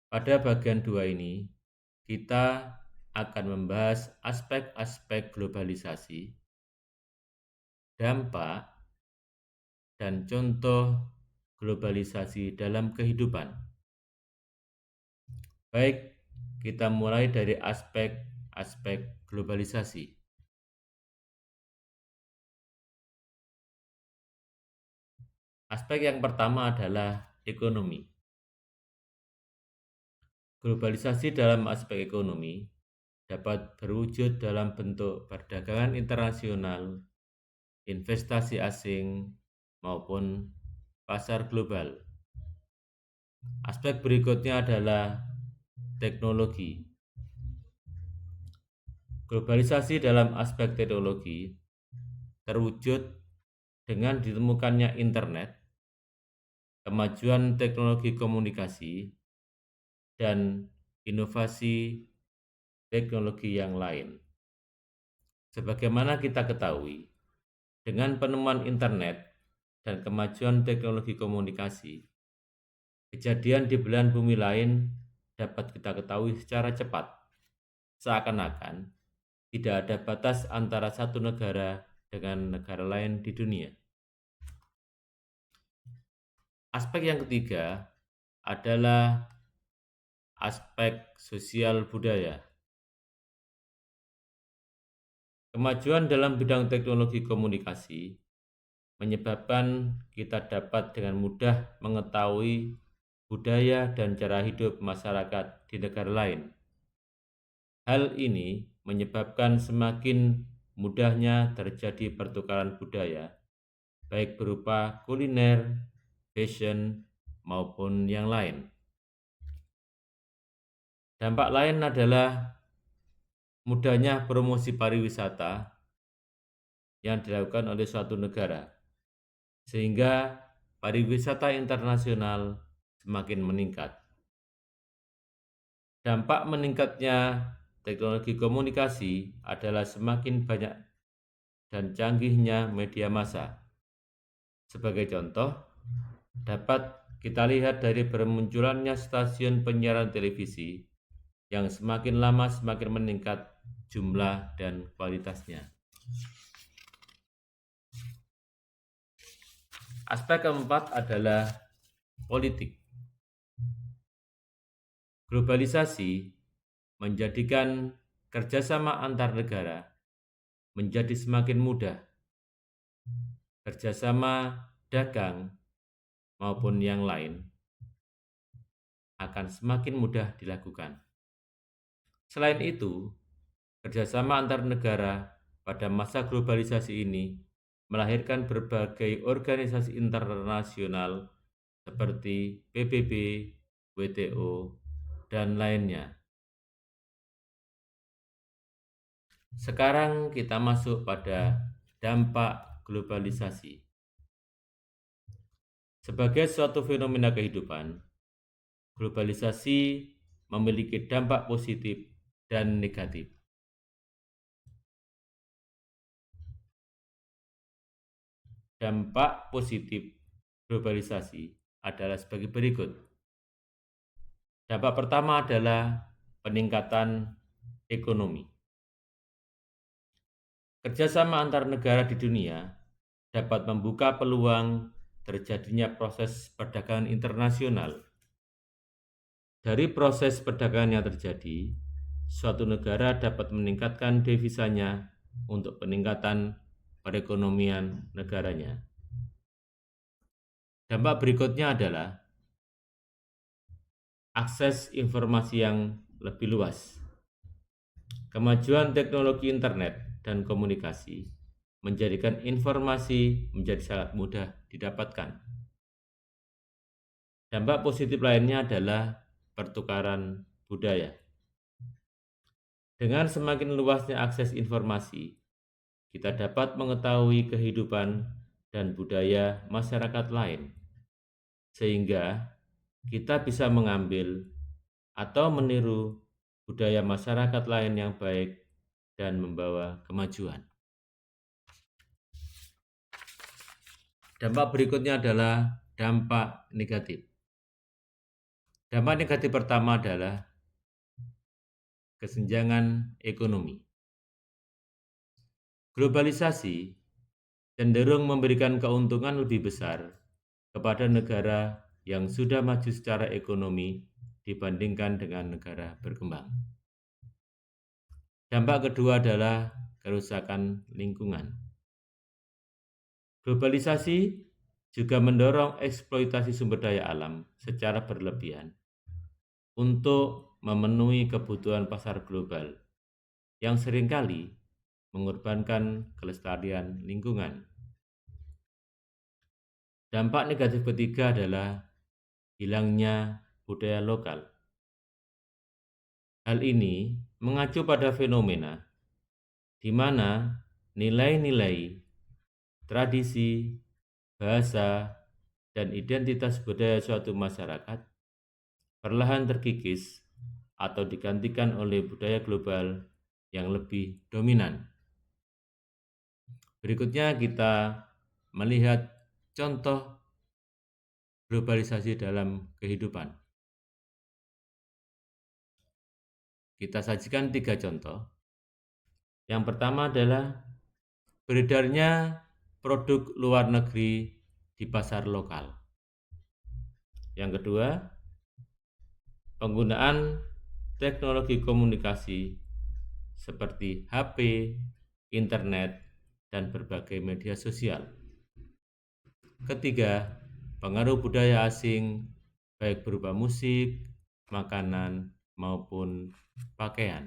Pada bagian 2 ini, kita akan membahas aspek-aspek globalisasi, dampak, dan contoh globalisasi dalam kehidupan. Baik, kita mulai dari aspek-aspek globalisasi. Aspek yang pertama adalah ekonomi. Globalisasi dalam aspek ekonomi dapat berwujud dalam bentuk perdagangan internasional, investasi asing, maupun pasar global. Aspek berikutnya adalah teknologi. Globalisasi dalam aspek teknologi terwujud dengan ditemukannya internet, kemajuan teknologi komunikasi, dan inovasi teknologi yang lain. Sebagaimana kita ketahui, dengan penemuan internet dan kemajuan teknologi komunikasi, kejadian di belahan bumi lain dapat kita ketahui secara cepat, seakan-akan tidak ada batas antara satu negara dengan negara lain di dunia. Aspek yang ketiga adalah aspek sosial budaya. Kemajuan dalam bidang teknologi komunikasi menyebabkan kita dapat dengan mudah mengetahui budaya dan cara hidup masyarakat di negara lain. Hal ini menyebabkan semakin mudahnya terjadi pertukaran budaya, baik berupa kuliner, fashion, maupun yang lain. Dampak lain adalah mudahnya promosi pariwisata yang dilakukan oleh suatu negara, sehingga pariwisata internasional semakin meningkat. Dampak meningkatnya teknologi komunikasi adalah semakin banyak dan canggihnya media massa. Sebagai contoh, dapat kita lihat dari bermunculannya stasiun penyiaran televisi yang semakin lama semakin meningkat jumlah dan kualitasnya. Aspek keempat adalah politik. Globalisasi menjadikan kerjasama antar negara menjadi semakin mudah. Kerjasama dagang maupun yang lain akan semakin mudah dilakukan. Selain itu, kerjasama antar negara pada masa globalisasi ini melahirkan berbagai organisasi internasional seperti PBB, WTO, dan lainnya. Sekarang kita masuk pada dampak globalisasi. Sebagai suatu fenomena kehidupan, globalisasi memiliki dampak positif dan negatif. Dampak positif globalisasi adalah sebagai berikut. Dampak pertama adalah peningkatan ekonomi. Kerjasama antar negara di dunia dapat membuka peluang terjadinya proses perdagangan internasional. Dari proses perdagangan yang terjadi, suatu negara dapat meningkatkan devisanya untuk peningkatan perekonomian negaranya. Dampak berikutnya adalah akses informasi yang lebih luas. Kemajuan teknologi internet dan komunikasi menjadikan informasi menjadi sangat mudah didapatkan. Dampak positif lainnya adalah pertukaran budaya. Dengan semakin luasnya akses informasi, kita dapat mengetahui kehidupan dan budaya masyarakat lain, sehingga kita bisa mengambil atau meniru budaya masyarakat lain yang baik dan membawa kemajuan. Dampak berikutnya adalah dampak negatif. Dampak negatif pertama adalah kesenjangan ekonomi. Globalisasi cenderung memberikan keuntungan lebih besar kepada negara yang sudah maju secara ekonomi dibandingkan dengan negara berkembang. Dampak kedua adalah kerusakan lingkungan. Globalisasi juga mendorong eksploitasi sumber daya alam secara berlebihan untuk memenuhi kebutuhan pasar global yang seringkali mengorbankan kelestarian lingkungan. Dampak negatif ketiga adalah hilangnya budaya lokal. Hal ini mengacu pada fenomena di mana nilai-nilai, tradisi, bahasa, dan identitas budaya suatu masyarakat perlahan terkikis atau digantikan oleh budaya global yang lebih dominan. Berikutnya kita melihat contoh globalisasi dalam kehidupan. Kita sajikan 3 contoh. Yang pertama adalah beredarnya produk luar negeri di pasar lokal. Yang kedua, penggunaan teknologi komunikasi seperti HP, internet, dan berbagai media sosial. Ketiga, pengaruh budaya asing baik berupa musik, makanan, maupun pakaian.